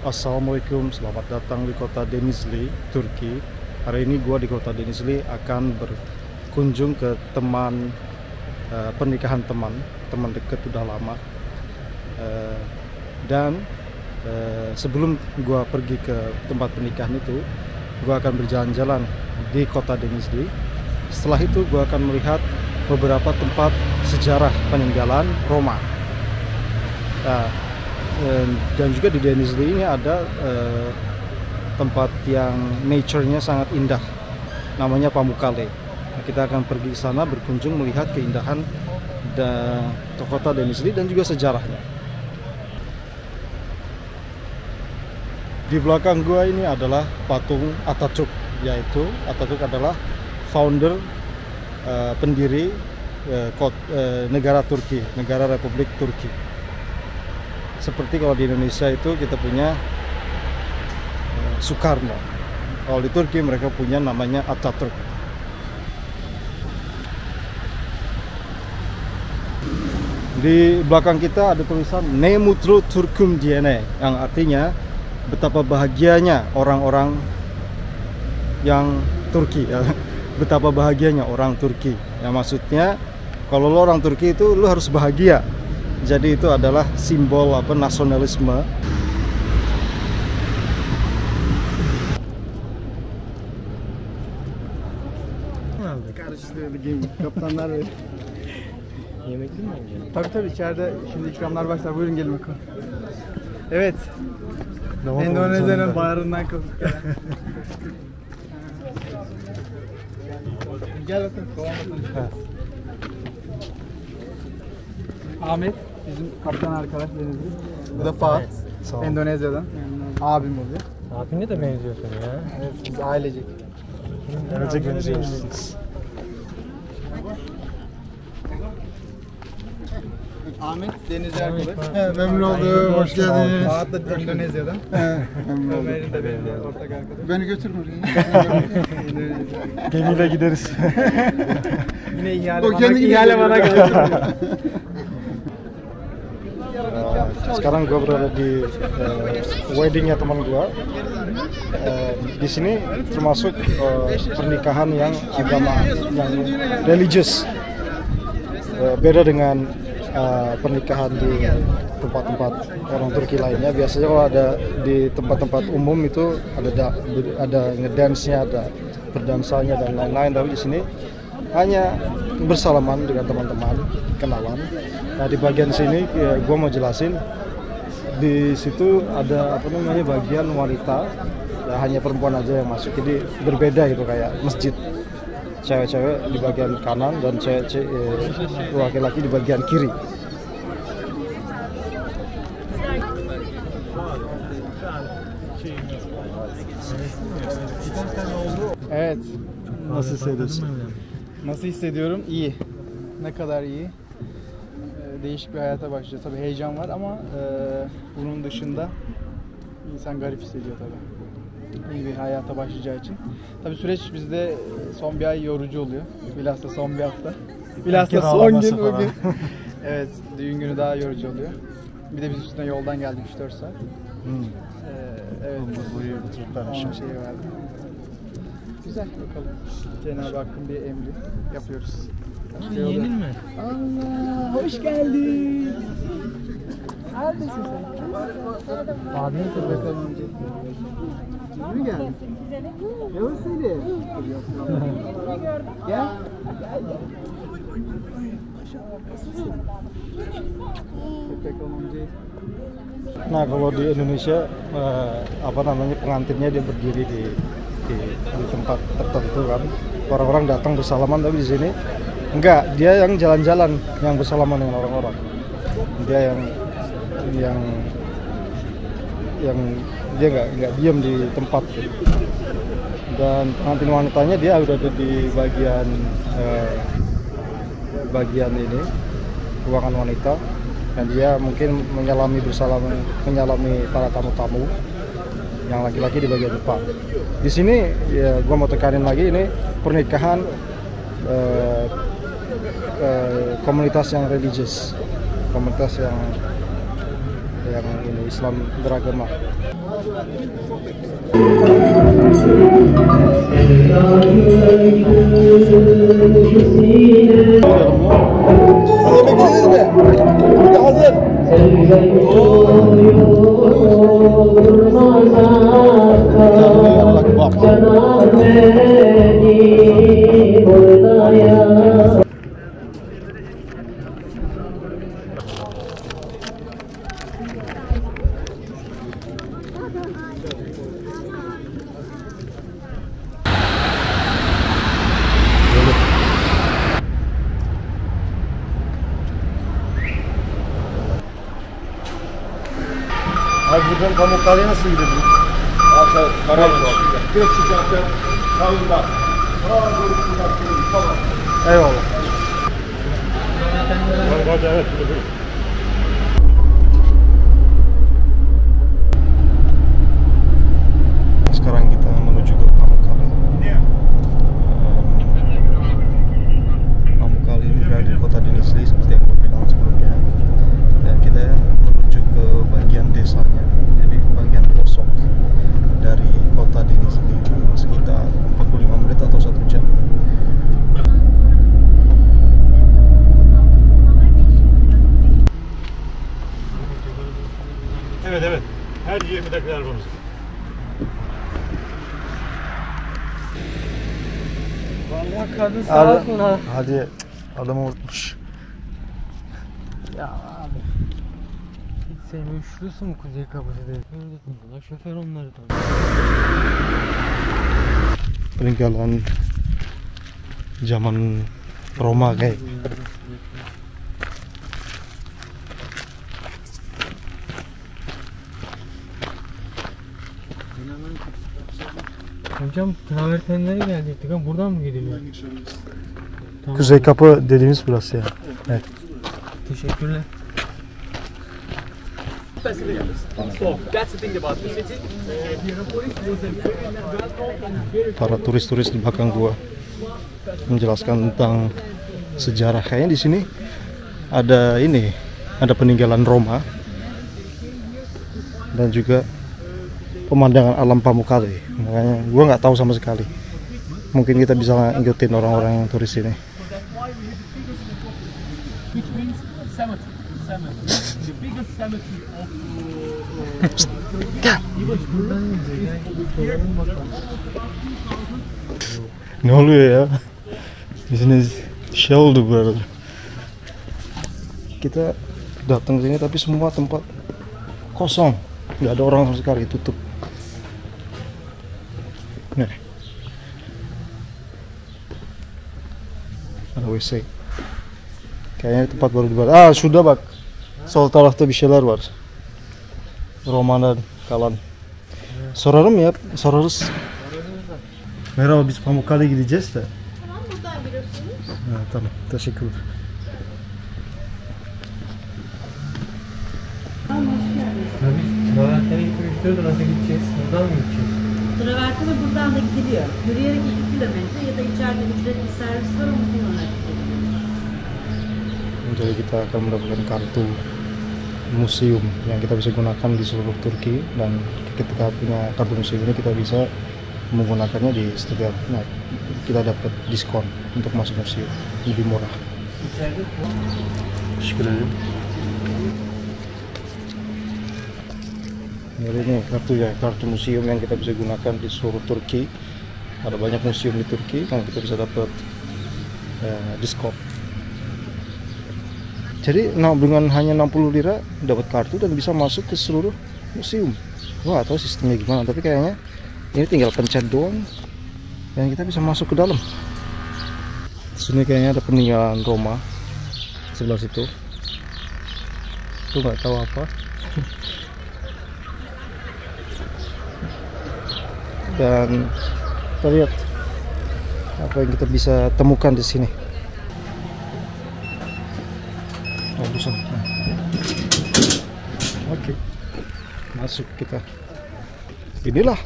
Assalamualaikum, selamat datang di kota Denizli, Turki. Hari ini gua di kota Denizli akan berkunjung ke teman pernikahan teman dekat udah lama. Sebelum gua pergi ke tempat pernikahan itu, gua akan berjalan-jalan di kota Denizli. Setelah itu gua akan melihat beberapa tempat sejarah peninggalan Roma. Dan juga di Denizli ini ada tempat yang nature-nya sangat indah, namanya Pamukkale. Kita akan pergi ke sana berkunjung melihat keindahan kota Denizli dan juga sejarahnya. Di belakang gua ini adalah patung Atatürk, yaitu Atatürk adalah founder, pendiri negara Turki, negara Republik Turki. Seperti kalau di Indonesia itu kita punya Soekarno. Kalau di Turki mereka punya namanya Atatürk. Di belakang kita ada tulisan Ne Mutlu Türk'üm diyene, yang artinya betapa bahagianya orang-orang yang Turki ya. Betapa bahagianya orang Turki. Yang maksudnya kalau lo orang Turki itu lo harus bahagia. Jadi itu adalah simbol nasionalisme. Karıştırdı kaptanlar. Yemek mi yiyeceksin? Tabii içeride şimdi ikramlar başlar. Buyurun gelin bakalım. Evet. Endonezya'nın bağrından kapıp gelen. Gel bakalım. Ahmet bizim kaptan arkadaş Denizli. Bu da Fuat. Evet, Endonezya'dan. Abim oluyor. Abine de benziyorsun ya. Evet, biz ailecek. Gelecek benziyorsunuz. Ahmet Denizli arkadaş. Memnun oldum, hoş geldiniz. Fuat da Endonezya'dan. Ömer'in de benim ortak arkadaş. Beni götürme oraya. Gemiyle gideriz. Yine ihale O bana, kendi ihale gidiyor. bana geliyor. Sekarang gue berada di weddingnya teman gue. Di sini termasuk pernikahan yang agama, yang religius. Beda dengan pernikahan di tempat-tempat orang Turki lainnya. Biasanya kalau ada di tempat-tempat umum itu ada ngedance-nya, ada berdansanya dan lain-lain. Tapi di sini hanya bersalaman dengan teman-teman, kenalan. Nah di bagian sini gue mau jelasin, di situ ada bagian wanita, ya hanya perempuan aja yang masuk. Jadi berbeda gitu, kayak masjid. Cewek-cewek di bagian kanan dan laki-laki di bagian kiri. Evet. Nasıl hissediyorsun? Nasıl hissediyorum? İyi. Ne kadar iyi. Değişik bir hayata başlayacağız. Tabii heyecan var ama bunun dışında insan garip hissediyor tabii. İyi bir hayata başlayacağı için. Tabii süreç bizde son bir ay yorucu oluyor. Bilhassa son bir hafta. Bilhassa son gün bugün. Evet, düğün günü daha yorucu oluyor. Bir de biz üstüne yoldan geldik 3-4 saat. Evet. Onun şeyi vardı. Güzel bakalım. Cenab-ı Hakk'ın bir emri. Yapıyoruz. Yenil mi? Allah, hoş geldin. Neredesin sen? Abine de Bakalım önce. Kimi geldin? Yavuz seni. Gel. Nah kalau di Indonesia pengantinnya dia berdiri di tempat tertentu kan, orang-orang datang bersalaman, tapi di sini enggak, dia yang jalan-jalan yang bersalaman dengan orang-orang, dia yang dia nggak diam di tempat gitu. Dan pengantin wanitanya dia udah ada di bagian ini ruangan wanita, dan dia mungkin menyalami para tamu-tamu yang laki-laki di bagian depan. Di sini ya gua mau tekanin lagi, ini pernikahan komunitas yang religius, komunitas yang yang ini Islam beragama. Buradan Pamukkale'ye nasıl gidelim? Eyvallah. Sekarang kita menuju ke Pamukkale. Pamukkale ini berada di kota Denizli seperti yang gue bilang sebelumnya, dan kita menuju ke bagian desanya, jadi bagian pelosok dari kota Denizli itu sekitar 45 menit atau 1 jam. Evet. Her 20 dakika arabamız. Vallahi kadın sağ olsun ha. Hadi, adamı unutmuş. Ya abi. Hiç sevmiyorum. Şurası mı Kuzey Kapısı değil? Öyle tuttular. Şoför onları tanıyor. Peninggalan zaman Roma kayak. Hocam travertenlere gelecektik ama buradan mı gidiliyor? Tamam. Kuzey Kapı dediğimiz burası ya. Evet. Teşekkürler. Para turis-turis di belakang gua menjelaskan tentang sejarah. Kayaknya di sini ada ada peninggalan Roma dan juga pemandangan alam Pamukkale. Makanya gua nggak tahu sama sekali. Mungkin kita bisa ngikutin orang-orang yang turis ini. Ne oluyor ya? Di sini şey oldu bu arada. Kita datang ke sini tapi semua tempat kosong, nggak ada orang sama sekali, tutup. Nih, ada WC. Kayaknya tempat baru dibuat. Sudah bak. Sol tarafta bir şeyler var. Romanlar kalan. Sorarım ya, sorarız. Merhaba, biz Pamukkale'ye gideceğiz de. Tamam, buradan biliyorsunuz. Tamam, teşekkürler. Biz travertene gitmek istiyoruz da nasıl gideceğiz? Buradan mı gideceğiz? Travertene buradan da gidiliyor. Yürüyerek 2 kilometre ya da içeride ücretli servis var ama kullanarak gidebiliyoruz. Jadi kita akan mendapatkan kartu museum yang kita bisa gunakan di seluruh Turki, dan ketika punya kartu museum ini kita bisa menggunakannya di setiap kita dapat diskon untuk masuk museum, lebih murah. Teşekkür ederim. Jadi ini kartu museum yang kita bisa gunakan di seluruh Turki. Ada banyak museum di Turki yang kita bisa dapat diskon. Jadi dengan hanya 60 lira dapat kartu dan bisa masuk ke seluruh museum. Wah, tahu sistemnya gimana, tapi kayaknya ini tinggal pencet doang dan kita bisa masuk ke dalam. Sini kayaknya ada peninggalan Roma sebelah situ. Itu nggak tahu apa. Dan kita lihat apa yang kita bisa temukan di sini. Oke, masuk kita. Inilah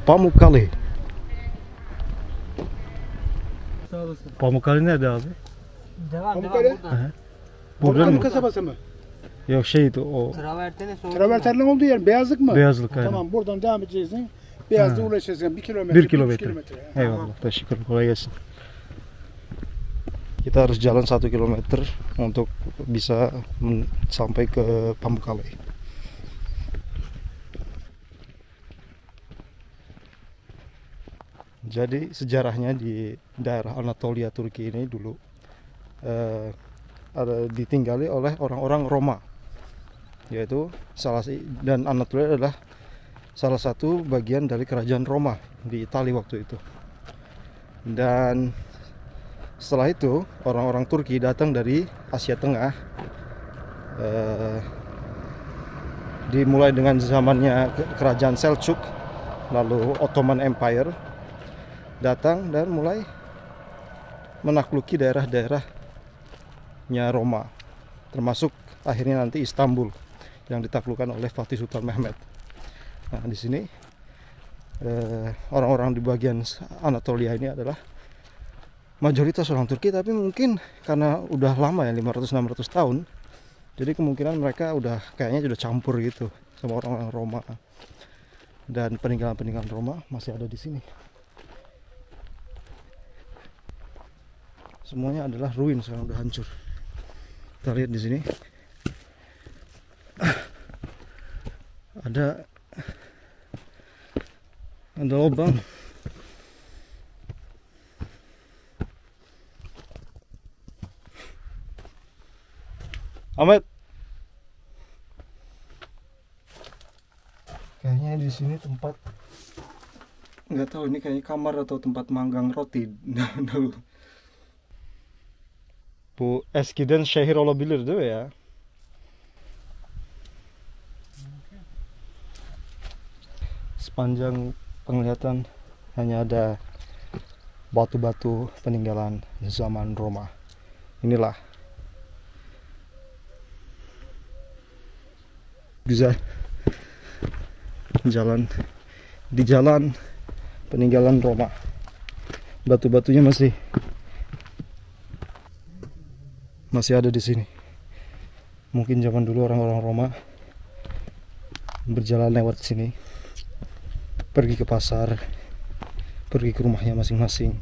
Pamukkale. Sağ olasın. Pamukkale nerede abi? Devam Pamukkale? buradan. Buradan mı? kasabası mı? Yok şeydi o Travertene sordu. Traverten'in olduğu yer beyazlık mı? beyazlık aynen. Tamam, buradan devam edeceksin. Beyazlığa ulaşacaksın. 1 kilometre. 1 3 kilometre. kilometre ya. Eyvallah, teşekkür kolay gelsin. Kita harus jalan 1 kilometer untuk bisa sampai ke Pamukkale. Jadi sejarahnya di daerah Anatolia Turki ini dulu ada ditinggali oleh orang-orang Roma, yaitu dan Anatolia adalah salah satu bagian dari kerajaan Roma di Italia waktu itu. Dan setelah itu orang-orang Turki datang dari Asia Tengah, dimulai dengan zamannya kerajaan Selçuk, lalu Ottoman Empire datang dan mulai menakluki daerah-daerahnya Roma, termasuk akhirnya nanti Istanbul yang ditaklukkan oleh Fatih Sultan Mehmed. Nah, di sini orang-orang di bagian Anatolia ini adalah mayoritas orang Turki, tapi mungkin karena udah lama ya, 500-600 tahun, jadi kemungkinan mereka kayaknya udah campur gitu sama orang-orang Roma. Dan peninggalan-peninggalan Roma masih ada di sini. Semuanya adalah ruin, sekarang udah hancur. Kita lihat di sini ada lubang. Ahmed, kayaknya di sini tempat, nggak tahu ini kayaknya kamar atau tempat manggang roti dulu. Bu eskiden şehir olabilir değil mi ya? Sepanjang penglihatan hanya ada batu-batu peninggalan zaman Roma. Inilah güzel di jalan peninggalan Roma. Batu-batunya masih ada di sini. Mungkin zaman dulu orang-orang Roma berjalan lewat sini, pergi ke pasar, pergi ke rumahnya masing-masing.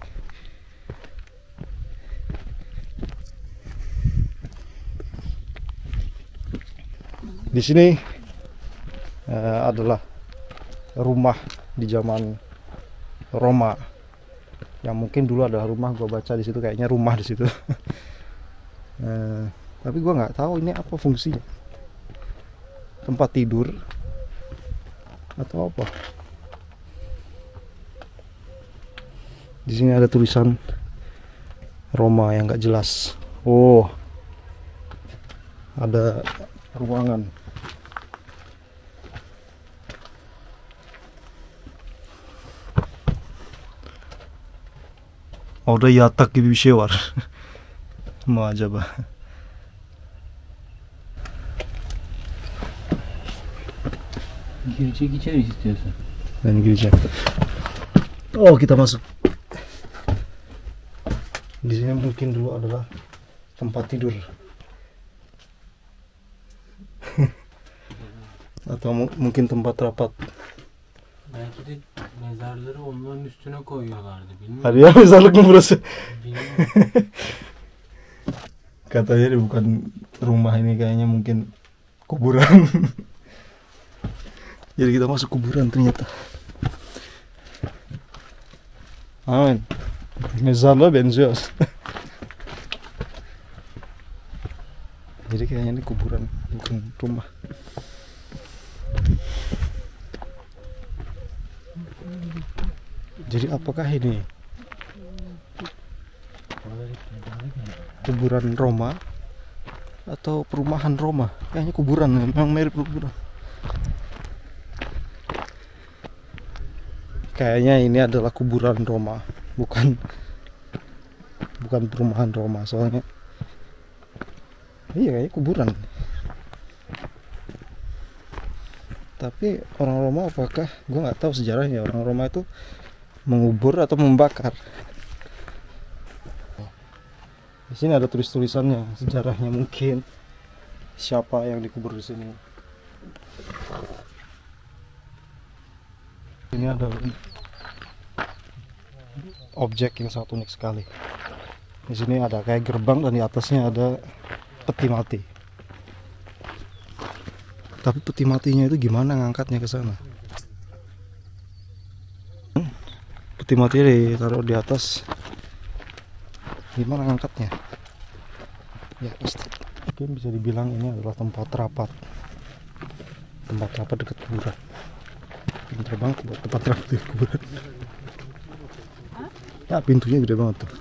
Di sini adalah rumah di zaman Roma, yang mungkin dulu adalah rumah. Gua baca di situ kayaknya rumah di situ. Tapi gua nggak tahu ini apa fungsinya, tempat tidur atau apa. Di sini ada tulisan Roma yang nggak jelas. Oh, ada ruangan. Orada yatak gibi bir şey var. Mı acaba? Girecek içeri istiyorsan. Ben gireceğim. Oh, kita masuk. Di sini mungkin dulu adalah tempat tidur. Atau mungkin tempat rapat. Belki de mezarları onların üstüne koyuyorlardı. Bilmiyorum. Hadi ya, mezarlık mı burası? Bilmiyorum. Katanya ini bukan rumah, ini kayaknya mungkin kuburan. Jadi kita masuk kuburan ternyata. Amin. Mezarlığa benziyor. Jadi kayaknya ini kuburan, bukan rumah. Jadi apakah ini kuburan Roma atau perumahan Roma? Kayaknya kuburan, memang mirip kuburan. Kayaknya ini adalah kuburan Roma, bukan perumahan Roma, soalnya iya kayaknya kuburan. Tapi orang Roma, apakah, gue nggak tahu sejarahnya, orang Roma itu mengubur atau membakar. Di sini ada tulisannya, sejarahnya mungkin siapa yang dikubur di sini. Ini ada objek yang sangat unik sekali. Di sini ada kayak gerbang dan di atasnya ada peti mati. Tapi peti matinya itu gimana ngangkatnya ke sana? Peti matinya ditaruh di atas. Gimana ngangkatnya? Ya pasti. Mungkin bisa dibilang ini adalah tempat rapat. Tempat rapat dekat kuburan. Pintar banget buat tempat rapat di kuburan. Ya pintunya gede banget tuh.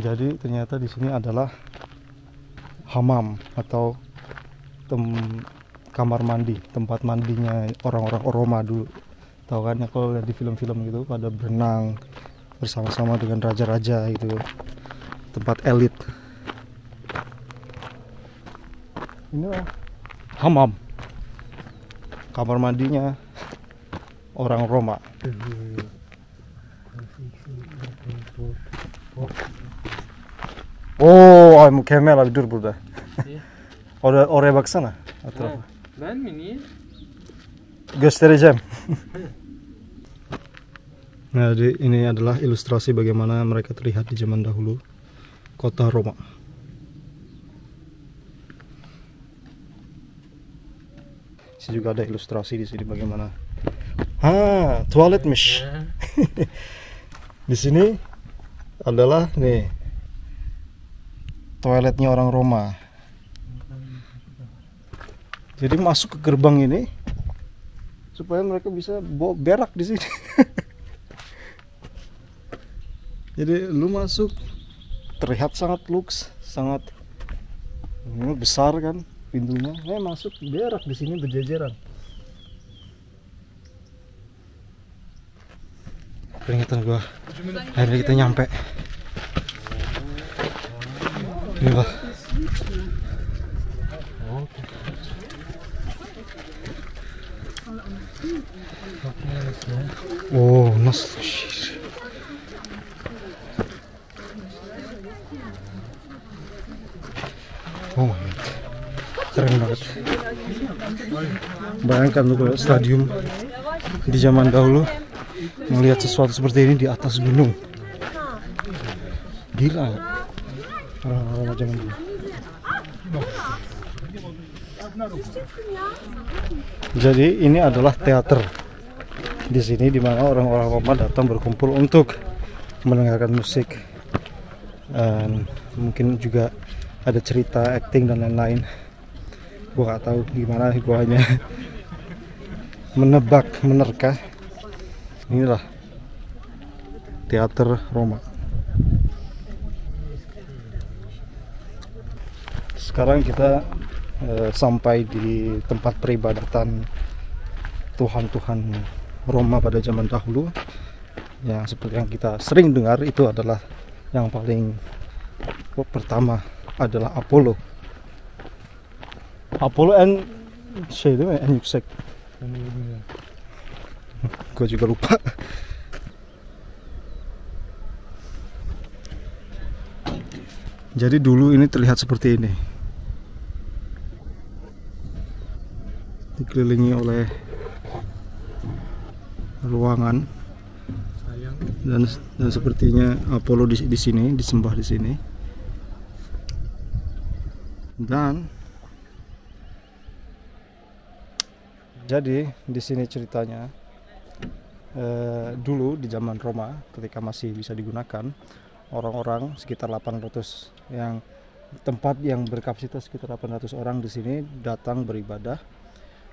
Jadi ternyata di sini adalah hammam atau kamar mandi, tempat mandinya orang-orang Roma dulu. Tahu kan ya, kalau lihat di film-film gitu pada berenang bersama-sama dengan raja-raja itu, tempat elit. Inilah hammam, kamar mandinya orang Roma. Oo, mükemmel abi, dur burada. Oraya baksana. Ben mi? Niye? Göstereceğim. Nah, ini adalah ilustrasi bagaimana mereka terlihat di zaman dahulu, kota Roma. Sini juga ada ilustrasi di sini bagaimana. Tuvaletmiş. Di sini adalah nih toiletnya orang Roma. Jadi masuk ke gerbang ini supaya mereka bisa berak di sini. Jadi lu masuk terlihat sangat luks, sangat besar kan pintunya. Masuk berak di sini berjejeran. Peringatan gua. Akhirnya kita nyampe. Inilah. Oh, nasıl şiir. Oh my god, keren banget. Bayangkan lu kalau stadium di zaman dahulu melihat sesuatu seperti ini di atas gunung. Gila orang-orang zaman dulu. Jadi ini adalah teater di sini, di mana orang-orang Roma datang berkumpul untuk mendengarkan musik, dan mungkin juga ada cerita, acting dan lain-lain. Gua gak tahu gimana, gua hanya menebak, menerka. Inilah teater Roma. Sekarang kita sampai di tempat peribadatan Tuhan-Tuhan Roma pada zaman dahulu, yang seperti yang kita sering dengar itu adalah yang paling pertama adalah Apollo. Apollo en şey değil mi? En yüksek. Gue juga lupa. Jadi dulu ini terlihat seperti ini, dikelilingi oleh ruangan, dan sepertinya Apollo di sini disembah di sini. Dan jadi di sini ceritanya dulu di zaman Roma ketika masih bisa digunakan, orang-orang sekitar 800 yang tempat yang berkapasitas sekitar 800 orang di sini datang beribadah,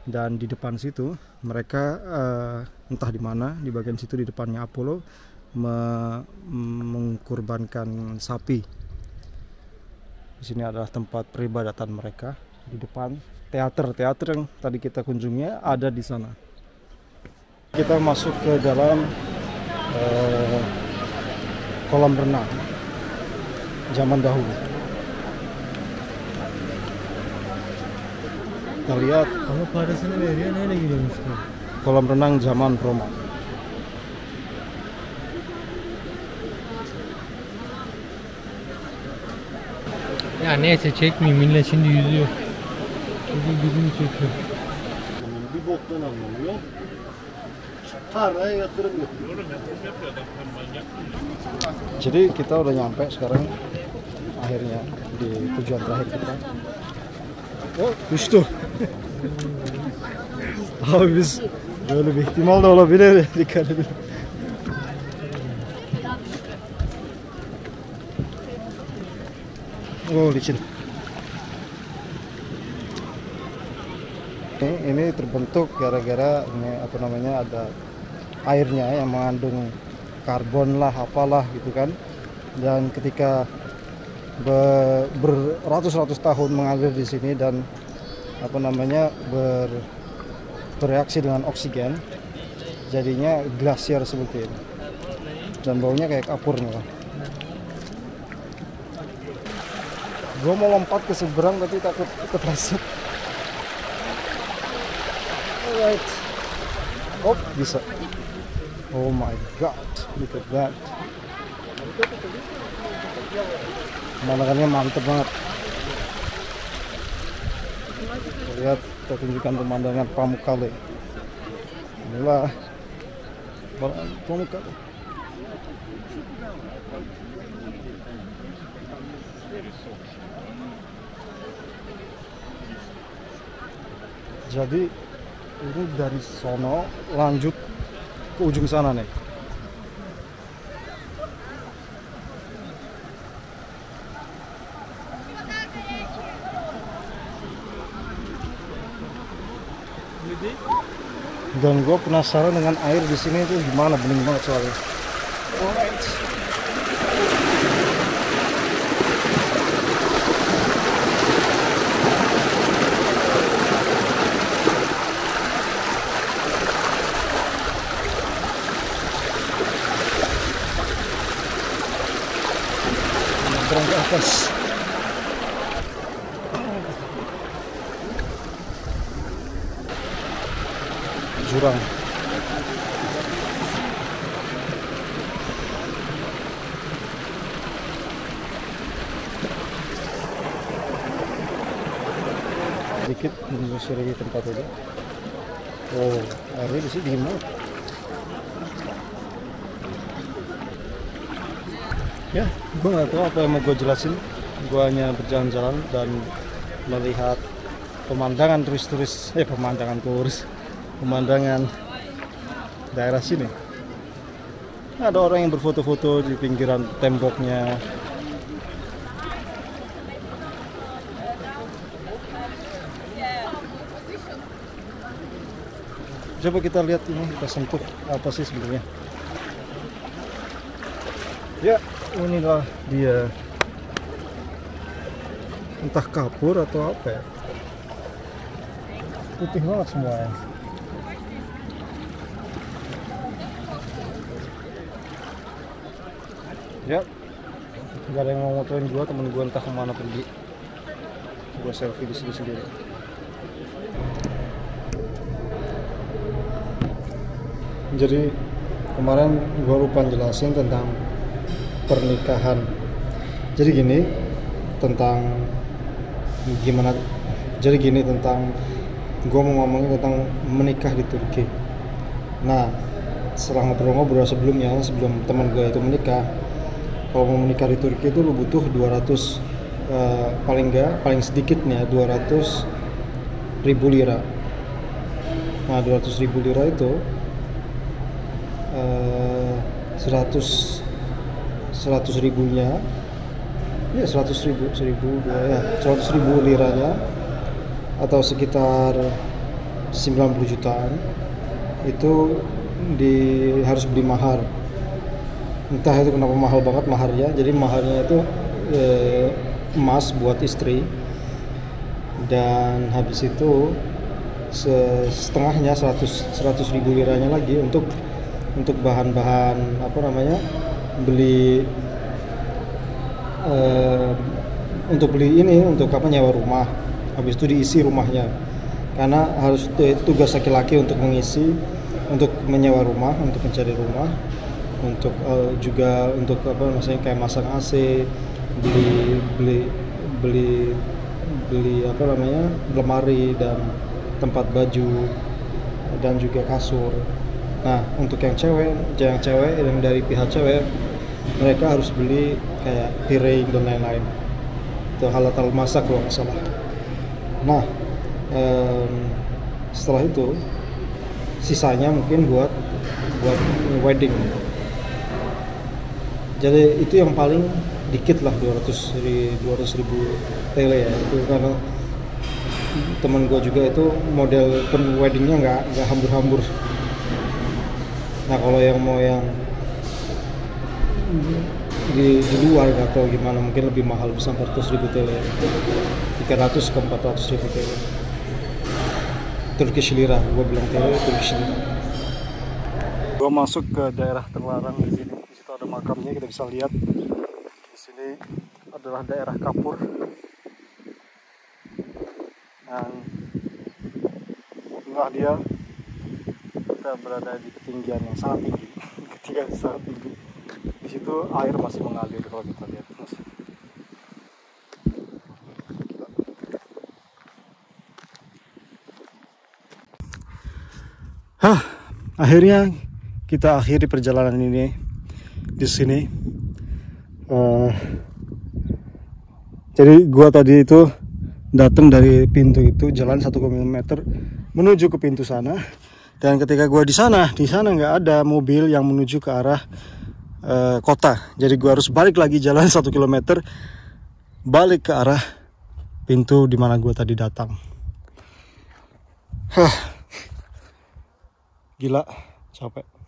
dan di depan situ mereka entah di mana, di bagian situ di depannya Apollo mengkurbankan sapi. Di sini adalah tempat peribadatan mereka. Di depan teater yang tadi kita kunjungi ada di sana. Kita masuk ke dalam kolam renang zaman dahulu. kita lihat Ama parasını veriyor, neyle gidiyormuştu? kolam renang zaman Roma. Ya neyse çekmeyeyim, millet şimdi yüzüyor. Bugün yüzünü çekiyor. Bir boktan anlamıyor. Tarlaya yatırım yapıyor. Jadi kita udah nyampe sekarang akhirnya di tujuan terakhir kita. Oh, düştü. Abi biz böyle bir ihtimal da olabilir. Dikkat edin. Oh, licin. Ini terbentuk gara-gara ini apa namanya ada airnya yang mengandung karbon lah apalah gitu kan, dan ketika beratus-ratus tahun mengalir di sini dan apa namanya bereaksi dengan oksigen, jadinya glasier seperti ini dan baunya kayak kapur nih lah. Gue mau lompat ke seberang tapi takut kepleset. Alright. Oh, bisa. Oh my god, look at that. Pemandangannya mantep banget. Lihat, kita tunjukkan pemandangan Pamukkale. Inilah Pamukkale. Jadi ini dari sono lanjut ke ujung sana nih. Dan gue penasaran dengan air di sini itu gimana, bening banget soalnya. Alright. Terang ke atas. Jurang. Sedikit menyusuri tempat ini. Oh, airnya di sini dingin banget. Ya, gue nggak tahu apa yang mau gue jelasin. Gue hanya berjalan-jalan dan melihat pemandangan pemandangan daerah sini. Ada orang yang berfoto-foto di pinggiran temboknya. Coba kita lihat ini, kita sentuh apa sih sebenarnya. Ya, inilah dia. Entah kapur atau apa ya. Putih banget semuanya. Ya, nggak ada yang mau motoin gua, temen gua entah kemana pergi. Gua selfie di sini sendiri. Jadi kemarin gua lupa jelasin tentang pernikahan. Jadi gini, tentang gimana? Jadi gini tentang gua mau ngomongin tentang menikah di Turki. Nah, setelah ngobrol-ngobrol sebelum teman gue itu menikah, kalau mau menikah di Turki itu lu butuh 200 paling sedikitnya 200.000 lira. Nah, 200.000 lira itu 100 ribunya ya 100.000 liranya atau sekitar 90 jutaan itu harus beli mahar. Entah itu kenapa mahal banget maharnya. Jadi maharnya itu emas buat istri, dan habis itu setengahnya 100.000 liranya lagi untuk bahan-bahan beli untuk nyewa rumah. Habis itu diisi rumahnya. karena harus tugas laki-laki untuk mengisi, untuk menyewa rumah, untuk mencari rumah, untuk juga untuk apa maksudnya kayak masang AC, beli apa namanya lemari dan tempat baju dan juga kasur. Nah untuk yang cewek yang dari pihak cewek, mereka harus beli kayak piring dan lain-lain, itu alat masak kalau nggak salah. Nah setelah itu sisanya mungkin buat wedding. Jadi itu yang paling dikit lah, 200.000 TL ya, itu karena teman gue juga itu model weddingnya nggak hambur-hambur. Nah kalau yang mau yang di luar nggak tahu gimana, mungkin lebih mahal, bisa 400.000 TL, 300 ke 400.000 TL. Turkish lira, gue bilang TL Turkish lira. Gue masuk ke daerah terlarang di sini. Di situ ada makamnya, kita bisa lihat. Di sini adalah daerah Kapur. Dan tengah dia kita berada di ketinggian yang sangat tinggi. Ketinggian sangat tinggi. Di situ air masih mengalir kalau kita lihat. Akhirnya kita akhiri perjalanan ini di sini. Jadi gua tadi itu datang dari pintu itu, jalan 1 km menuju ke pintu sana. Dan ketika gua di sana nggak ada mobil yang menuju ke arah kota. Jadi gua harus balik lagi jalan 1 km balik ke arah pintu di mana gua tadi datang. Gila, capek.